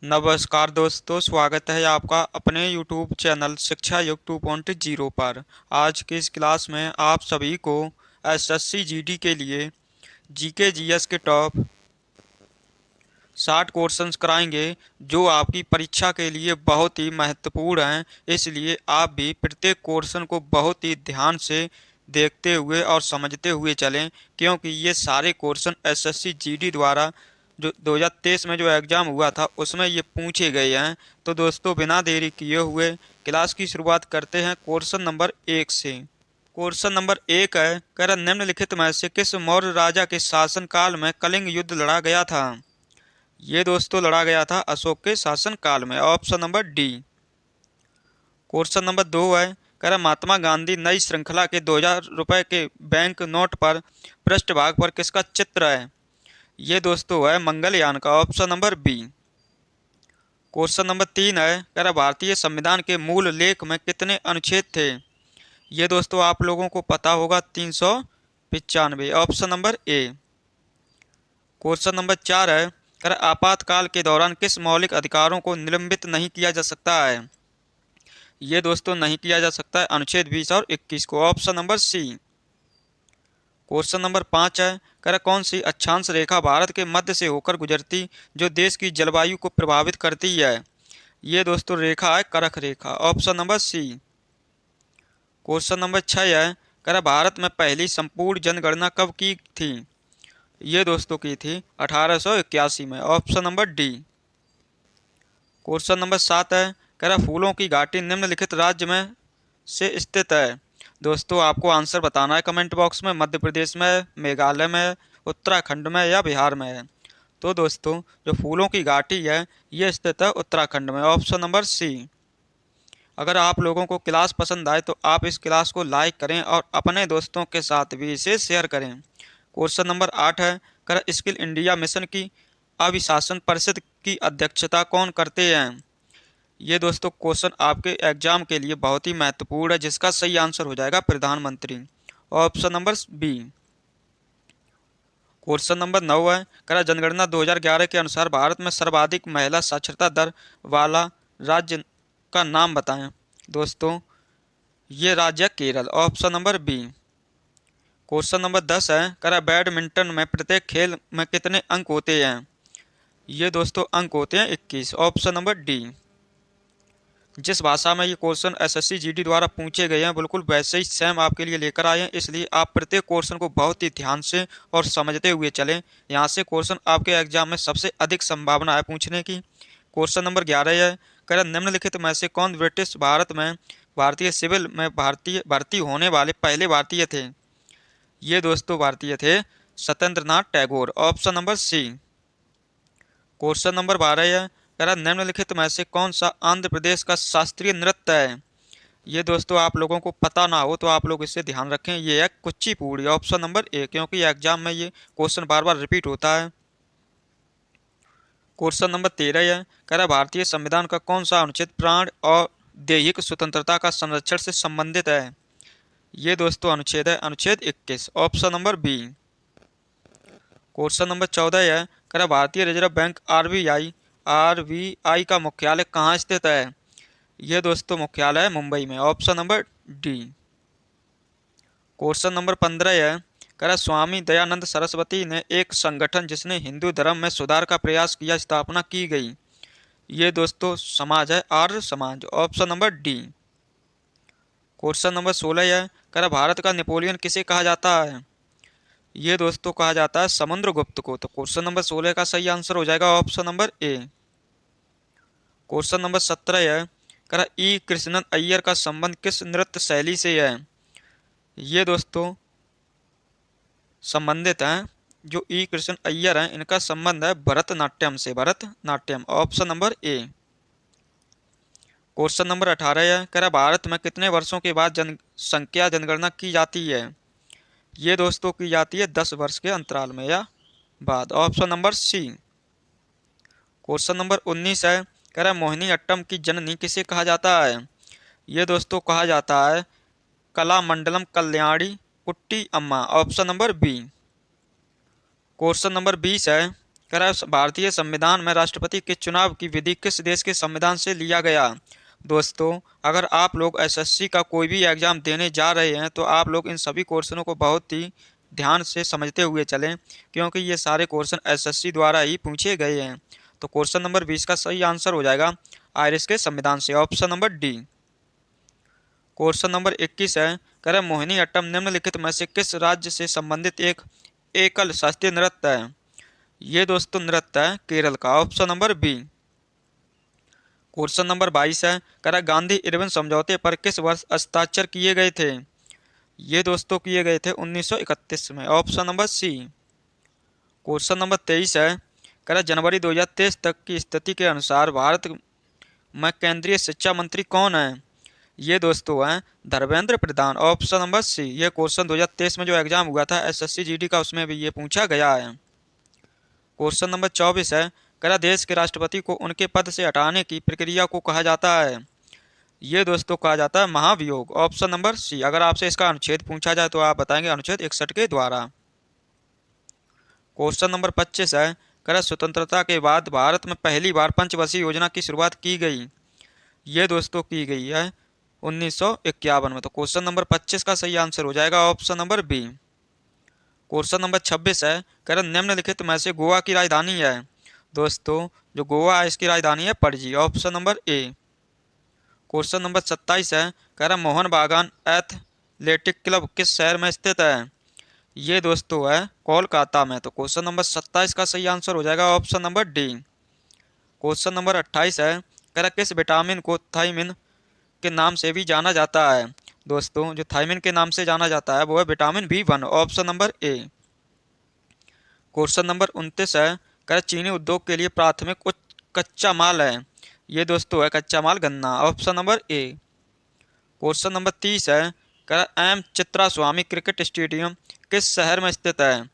नमस्कार दोस्तों, स्वागत है आपका अपने YouTube चैनल शिक्षा युग 2.0 पर। आज की इस क्लास में आप सभी को एसएससी जीडी के लिए जीके जीएस के टॉप 60 क्वेश्चंस कराएंगे जो आपकी परीक्षा के लिए बहुत ही महत्वपूर्ण हैं। इसलिए आप भी प्रत्येक क्वेश्चन को बहुत ही ध्यान से देखते हुए और समझते हुए चलें, क्योंकि ये सारे क्वेश्चन एसएससी जीडी द्वारा जो 2023 में जो एग्ज़ाम हुआ था उसमें ये पूछे गए हैं। तो दोस्तों, बिना देरी किए हुए क्लास की शुरुआत करते हैं क्वेश्चन नंबर 1 से। क्वेश्चन नंबर 1 है, कह निम्नलिखित में से किस मौर्य राजा के शासनकाल में कलिंग युद्ध लड़ा गया था? ये दोस्तों लड़ा गया था अशोक के शासन काल में, option number D. Question number 2 है, कह रहा महात्मा गांधी नई श्रृंखला के 2000 रुपए के बैंक नोट पर पृष्ठभाग पर किसका चित्र है? ये दोस्तों है मंगलयान का, option number B. Question number 3 है, कह रहा भारतीय संविधान के मूल लेख में कितने अनुच्छेद थे? ये दोस्तों आप लोगों को पता होगा, 395, option number A. Question number 4 है, अगर आपातकाल के दौरान किस मौलिक अधिकारों को निलंबित नहीं किया जा सकता है? ये दोस्तों नहीं किया जा सकता है अनुच्छेद 20 और 21 को, option number C. Question number 5 है, कर कौन सी अक्षांश रेखा भारत के मध्य से होकर गुजरती जो देश की जलवायु को प्रभावित करती है? ये दोस्तों रेखा है करक रेखा, option number C. Question number 6 है, कर भारत में पहली संपूर्ण जनगणना कब की थी? ये दोस्तों की थी 1881 में, option number D. Question number 7 है, कह रहा फूलों की घाटी निम्नलिखित राज्य में से स्थित है? दोस्तों आपको आंसर बताना है कमेंट बॉक्स में, मध्य प्रदेश में, मेघालय में, उत्तराखंड में या बिहार में है। तो दोस्तों जो फूलों की घाटी है ये स्थित है उत्तराखंड में, ऑप्शन नंबर सी। अगर आप लोगों को क्लास पसंद आए तो आप इस क्लास को लाइक करें और अपने दोस्तों के साथ भी इसे शेयर करें। क्वेश्चन नंबर 8 है, कर स्किल इंडिया मिशन की अभिशासन परिषद की अध्यक्षता कौन करते हैं? ये दोस्तों क्वेश्चन आपके एग्जाम के लिए बहुत ही महत्वपूर्ण है, जिसका सही आंसर हो जाएगा प्रधानमंत्री, option number B. Question number 9 है, करा जनगणना 2011 के अनुसार भारत में सर्वाधिक महिला साक्षरता दर वाला राज्य का नाम बताएं? दोस्तों ये राज्य है Kerala, option number B. Question number 10 है, करा बैडमिंटन में प्रत्येक खेल में कितने अंक होते हैं? ये दोस्तों अंक होते हैं 21, ऑप्शन नंबर डी। जिस भाषा में ये क्वेश्चन एसएससी जीडी द्वारा पूछे गए हैं बिल्कुल वैसे ही सेम आपके लिए लेकर आए हैं, इसलिए आप प्रत्येक क्वेश्चन को बहुत ही ध्यान से और समझते हुए चलें। यहाँ से क्वेश्चन आपके एग्जाम में सबसे अधिक संभावना है पूछने की। क्वेश्चन नंबर 11 है, कह निम्नलिखित में से कौन ब्रिटिश भारत में भारतीय सिविल में भर्ती होने वाले पहले भारतीय थे? ये दोस्तों भारतीय थे Satyendra Nath Tagore, option number C. Question number 12 है, कह निम्नलिखित में से कौन सा आंध्र प्रदेश का शास्त्रीय नृत्य है? ये दोस्तों आप लोगों को पता ना हो तो आप लोग इससे ध्यान रखें, ये है कुचिपुड़ी, ऑप्शन नंबर ए, क्योंकि एग्जाम में ये क्वेश्चन बार बार रिपीट होता है। क्वेश्चन नंबर 13 है, कह रहा भारतीय संविधान का कौन सा अनुच्छेद प्राण और दैहिक स्वतंत्रता का संरक्षण से संबंधित है? ये दोस्तों अनुच्छेद है अनुच्छेद 21, option number B. Question number 14 है, कह रहा भारतीय रिजर्व बैंक आरबीआई का मुख्यालय कहाँ स्थित है? ये दोस्तों मुख्यालय है मुंबई में, option number D. Question number 15 है, कह रहा स्वामी दयानंद सरस्वती ने एक संगठन जिसने हिंदू धर्म में सुधार का प्रयास किया स्थापना की गई? ये दोस्तों समाज है Arya Samaj, option number D. Question number 16 है, कह रहा भारत का नेपोलियन किसे कहा जाता है? ये दोस्तों कहा जाता है समुद्रगुप्त को। तो क्वेश्चन नंबर 16 का सही आंसर हो जाएगा option number A. Question number 17 है, कह रहा ई कृष्णन अय्यर का संबंध किस नृत्य शैली से है? ये दोस्तों संबंधित हैं जो ई कृष्ण अय्यर हैं इनका संबंध है भरतनाट्यम से, Bharatanatyam, option number A. Question number 18 है, कह रहा भारत में कितने वर्षों के बाद जनसंख्या जनगणना की जाती है? ये दोस्तों की जाती है 10 वर्ष के अंतराल में या बाद, option number C. Question number 19 है, कह रहा मोहिनी अट्टम की जननी किसे कहा जाता है? ये दोस्तों कहा जाता है Kalamandalam Kalyani Kutty Amma, option number B. Question number 20 है, कह रहा है भारतीय संविधान में राष्ट्रपति के चुनाव की विधि किस देश के संविधान से लिया गया। दोस्तों, अगर आप लोग एसएससी का कोई भी एग्जाम देने जा रहे हैं तो आप लोग इन सभी क्वेश्चनों को बहुत ही ध्यान से समझते हुए चलें, क्योंकि ये सारे क्वेश्चन एसएससी द्वारा ही पूछे गए हैं। तो क्वेश्चन नंबर 20 का सही आंसर हो जाएगा आयरिश के संविधान से, option number D. Question number 21 है, कह रहे मोहिनीअट्टम निम्नलिखित में से किस राज्य से संबंधित एक एकल शास्त्रीय नृत्य है। ये दोस्तों नृत्य है केरल का, option number B. Question number 22 है, कह रहा गांधी इरविन समझौते पर किस वर्ष हस्ताक्षर किए गए थे। ये दोस्तों किए गए थे 1931 में, option number C. Question number 23 है, कह रहा जनवरी 2023 तक की स्थिति के अनुसार भारत में केंद्रीय शिक्षा मंत्री कौन है। ये दोस्तों हैं धर्मेंद्र प्रधान, ऑप्शन नंबर सी। ये क्वेश्चन 2023 में जो एग्जाम हुआ था एसएससी जीडी का, उसमें भी ये पूछा गया है। क्वेश्चन नंबर 24 है, कह देश के राष्ट्रपति को उनके पद से हटाने की प्रक्रिया को कहा जाता है। ये दोस्तों कहा जाता है महाभियोग, ऑप्शन नंबर सी। अगर आपसे इसका अनुच्छेद पूछा जाए तो आप बताएंगे अनुच्छेद 61 के द्वारा। क्वेश्चन नंबर 25 है, कह स्वतंत्रता के बाद भारत में पहली बार पंचवर्षीय योजना की शुरुआत की गई। ये दोस्तों की गई है 1951 में। तो क्वेश्चन नंबर 25 का सही आंसर हो जाएगा option number B. Question number 26 है, कह निम्नलिखित में से गोवा की राजधानी है। दोस्तों जो गोवा है इसकी राजधानी है Panaji, option number A. Question number 27 है, कह मोहन बागान एथलेटिक क्लब किस शहर में स्थित है। ये दोस्तों है कोलकाता में। तो क्वेश्चन नंबर 27 का सही आंसर हो जाएगा option number D. Question number 28 है, कह किस विटामिन को थायमिन के नाम से भी जाना जाता है। दोस्तों जो थायमिन के नाम से जाना जाता है वो है vitamin B1, option number A. Question number 29 है, कह चीनी उद्योग के लिए प्राथमिक कच्चा माल है। ये दोस्तों है कच्चा माल गन्ना, option number A. Question number 30 है, कह M Chitra Swamy cricket stadium किस शहर में स्थित है।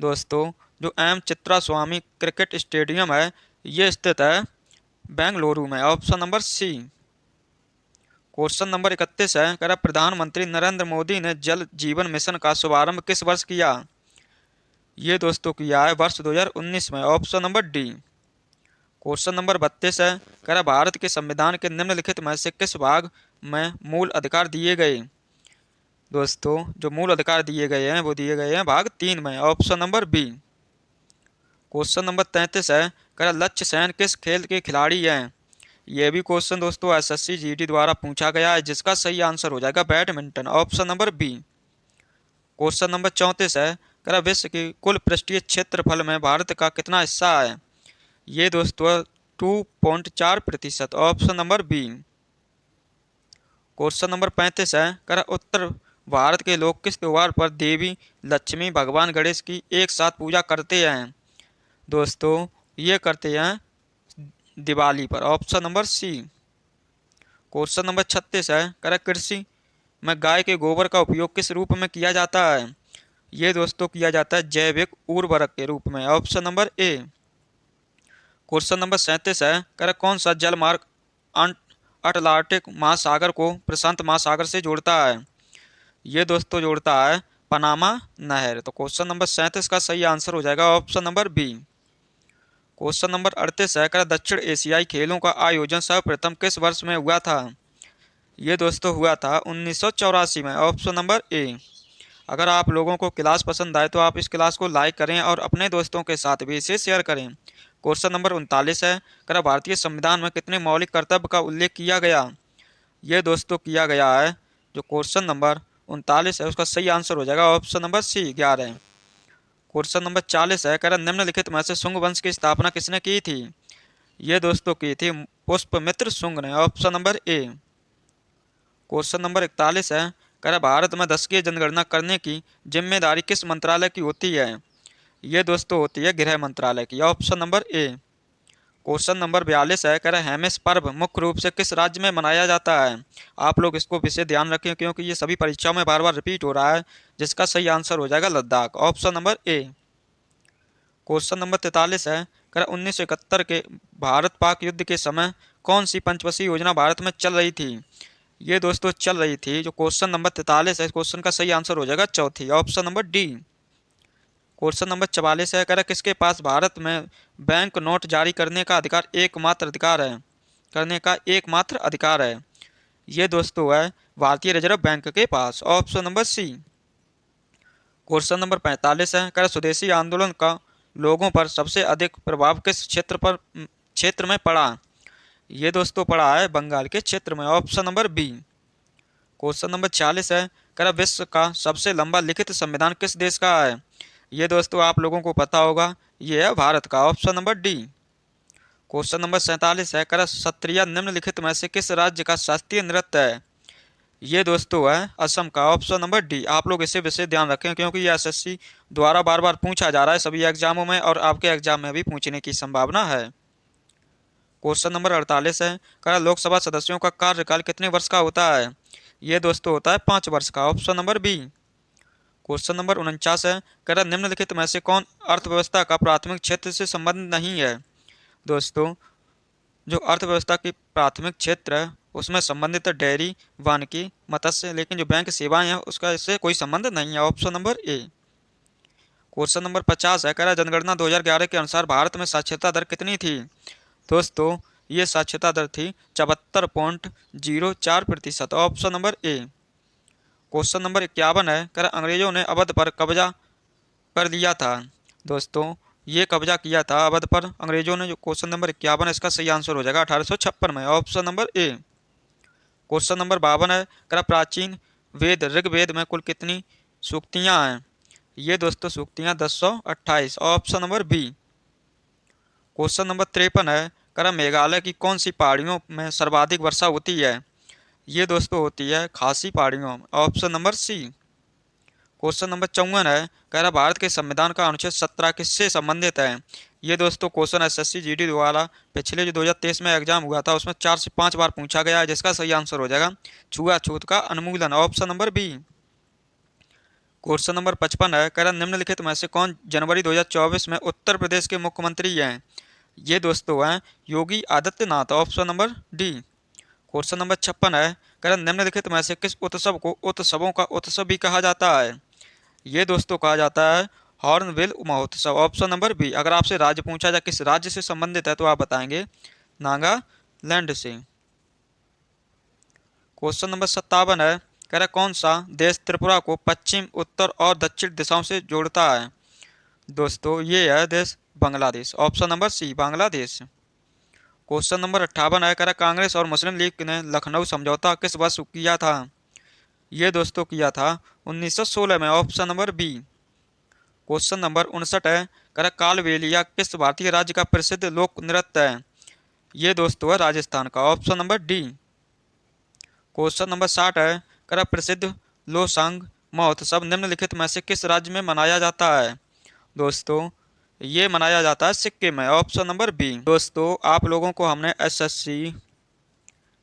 दोस्तों जो M Chitra Swamy cricket stadium है ये स्थित है बेंगलुरु में, option number C. Question number 31 है, कह प्रधानमंत्री नरेंद्र मोदी ने जल जीवन मिशन का शुभारंभ किस वर्ष किया। ये दोस्तों किया है वर्ष 2019 में, option number D. Question number 32 है, कह भारत के संविधान के निम्नलिखित में से किस भाग में मूल अधिकार दिए गए। दोस्तों जो मूल अधिकार दिए गए हैं वो दिए गए हैं भाग 3 में, option number B. Question number 33 है, कह लक्ष्य सेन किस खेल के खिलाड़ी हैं। ये भी क्वेश्चन दोस्तों एसएससी जीडी द्वारा पूछा गया है, जिसका सही आंसर हो जाएगा badminton, option number B. Question number 34 है, कह विश्व की कुल पृष्ठीय क्षेत्रफल में भारत का कितना हिस्सा है। ये दोस्तों 2.4%, option number B. Question number 35 है, कह उत्तर भारत के लोग किस त्योहार पर देवी लक्ष्मी भगवान गणेश की एक साथ पूजा करते हैं। दोस्तों ये करते हैं दिवाली पर, option number C. Question number 36 है, कह कृषि में गाय के गोबर का उपयोग किस रूप में किया जाता है। ये दोस्तों किया जाता है जैविक उर्वरक के रूप में, option number A. Question number 37 है, कह कौन सा जल मार्ग अटलांटिक महासागर को प्रशांत महासागर से जोड़ता है। ये दोस्तों जोड़ता है पनामा नहर। तो क्वेश्चन नंबर 37 का सही आंसर हो जाएगा option number B. Question number 38 है, कह दक्षिण एशियाई खेलों का आयोजन सर्वप्रथम किस वर्ष में हुआ था। ये दोस्तों हुआ था 1984 में, ऑप्शन नंबर ए। अगर आप लोगों को क्लास पसंद आए तो आप इस क्लास को लाइक करें और अपने दोस्तों के साथ भी इसे शेयर करें। क्वेश्चन नंबर 39 है, कह भारतीय संविधान में कितने मौलिक कर्तव्य का उल्लेख किया गया। ये दोस्तों किया गया है जो क्वेश्चन नंबर 39 है उसका सही आंसर हो जाएगा option number C 11। Question number 40 है, कह निम्नलिखित में से शुंग वंश की स्थापना किसने की थी। ये दोस्तों की थी पुष्पमित्र शुंग ने, option number A. Question number 41 है, कह भारत में दशकीय जनगणना करने की जिम्मेदारी किस मंत्रालय की होती है। ये दोस्तों होती है गृह मंत्रालय की, option number A. Question number 42 है, कह हेमिस पर्व मुख्य रूप से किस राज्य में मनाया जाता है। आप लोग इसको विशेष ध्यान रखें क्योंकि ये सभी परीक्षाओं में बार बार रिपीट हो रहा है, जिसका सही आंसर हो जाएगा Ladakh, option number A. Question number 43 है, कह 1971 के भारत पाक युद्ध के समय कौन सी पंचवर्षीय योजना भारत में चल रही थी। ये दोस्तों चल रही थी जो क्वेश्चन नंबर 43 है, क्वेश्चन का सही आंसर हो जाएगा चौथी, option number D. Question number 44 है, कह किसके पास भारत में बैंक नोट जारी करने का एकमात्र अधिकार है। ये दोस्तों है भारतीय रिजर्व बैंक के पास, option number C. Question number 45 है, कह स्वदेशी आंदोलन का लोगों पर सबसे अधिक प्रभाव किस क्षेत्र में पड़ा। ये दोस्तों पड़ा है बंगाल के क्षेत्र में, option number B. Question number 46 है, कह विश्व का सबसे लंबा लिखित संविधान किस देश का है। ये दोस्तों आप लोगों को पता होगा, ये है भारत का, option number D. Question number 47 है, कह सत्रिया निम्नलिखित में से किस राज्य का शास्त्रीय नृत्य है। ये दोस्तों है असम का, ऑप्शन नंबर डी। आप लोग इसे विशेष ध्यान रखें क्योंकि ये एसएससी द्वारा बार बार पूछा जा रहा है सभी एग्जामों में, और आपके एग्जाम में भी पूछने की संभावना है। क्वेश्चन नंबर 48 है, कह लोकसभा सदस्यों का कार्यकाल कितने वर्ष का होता है। ये दोस्तों होता है 5 वर्ष का, option number B. Question number 49 है, कह निम्नलिखित में से कौन अर्थव्यवस्था का प्राथमिक क्षेत्र से संबंध नहीं है। दोस्तों जो अर्थव्यवस्था की प्राथमिक क्षेत्र है उसमें संबंधित है डेयरी, वानिकी, मत्स्य, लेकिन जो बैंक सेवाएं हैं उसका इससे कोई संबंध नहीं है, option number A. Question number 50 है, कह रहा जनगणना 2011 के अनुसार भारत में साक्षरता दर कितनी थी। दोस्तों ये साक्षरता दर थी 74.04%, option number A. Question number 51 है, कह रहा अंग्रेजों ने अवध पर कब्जा कर लिया था। दोस्तों ये कब्जा किया था अवध पर अंग्रेजों ने, जो क्वेश्चन नंबर 51 इसका सही आंसर हो जाएगा 1856 में, option number A. Question number 52 है, कह प्राचीन वेद ऋग्वेद में कुल कितनी सूक्तियां हैं। ये दोस्तों सूक्तियां 1028, option number B. Question number 53 है, कह मेघालय की कौन सी पहाड़ियों में सर्वाधिक वर्षा होती है। ये दोस्तों होती है खासी पहाड़ियों, option number C. Question number 54 है, कह रहा भारत के संविधान का अनुच्छेद 17 किससे संबंधित है। ये दोस्तों क्वेश्चन एसएससी जीडी द्वारा पिछले जो 2023 में एग्जाम हुआ था उसमें 4 से 5 बार पूछा गया है, जिसका सही आंसर हो जाएगा छुआछूत का उन्मूलन, option number B. Question number 55 है, कह रहा निम्नलिखित में से कौन जनवरी 2024 में उत्तर प्रदेश के मुख्यमंत्री हैं। ये दोस्तों हैं Yogi Adityanath, option number D. Question number 56 है, कह रहा निम्नलिखित में से किस उत्सव को उत्सवों का उत्सव भी कहा जाता है। ये दोस्तों कहा जाता है हॉर्नबिल महोत्सव, ऑप्शन नंबर बी। अगर आपसे राज्य पूछा जाए किस राज्य से संबंधित है तो आप बताएंगे नागालैंड से। क्वेश्चन नंबर 57 है, कह रहा कौन सा देश त्रिपुरा को पश्चिम, उत्तर और दक्षिण दिशाओं से जोड़ता है। दोस्तों ये है देश Bangladesh, option number C Bangladesh. Question number 58 है, कह रहा कांग्रेस और मुस्लिम लीग ने लखनऊ समझौता किस वर्ष किया था। ये दोस्तों किया था 1916 में, option number B. Question number 59 है, कह रहा कालबेलिया किस भारतीय राज्य का प्रसिद्ध लोक नृत्य है। ये दोस्तों है राजस्थान का, option number D. Question number 60 है, कह रहा प्रसिद्ध लोसांग महोत्सव निम्नलिखित में से किस राज्य में मनाया जाता है। दोस्तों ये मनाया जाता है सिक्किम में, ऑप्शन नंबर बी। दोस्तों आप लोगों को हमने एसएससी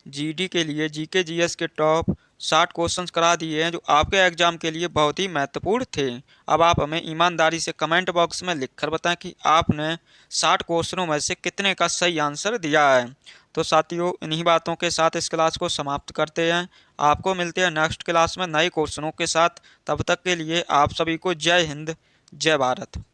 जीडी के लिए जीके जीएस के टॉप 60 क्वेश्चंस करा दिए हैं जो आपके एग्जाम के लिए बहुत ही महत्वपूर्ण थे। अब आप हमें ईमानदारी से कमेंट बॉक्स में लिखकर बताएं कि आपने 60 क्वेश्चनों में से कितने का सही आंसर दिया है। तो साथियों इन्हीं बातों के साथ इस क्लास को समाप्त करते हैं। आपको मिलते हैं नेक्स्ट क्लास में नए क्वेश्चनों के साथ। तब तक के लिए आप सभी को जय हिंद, जय भारत।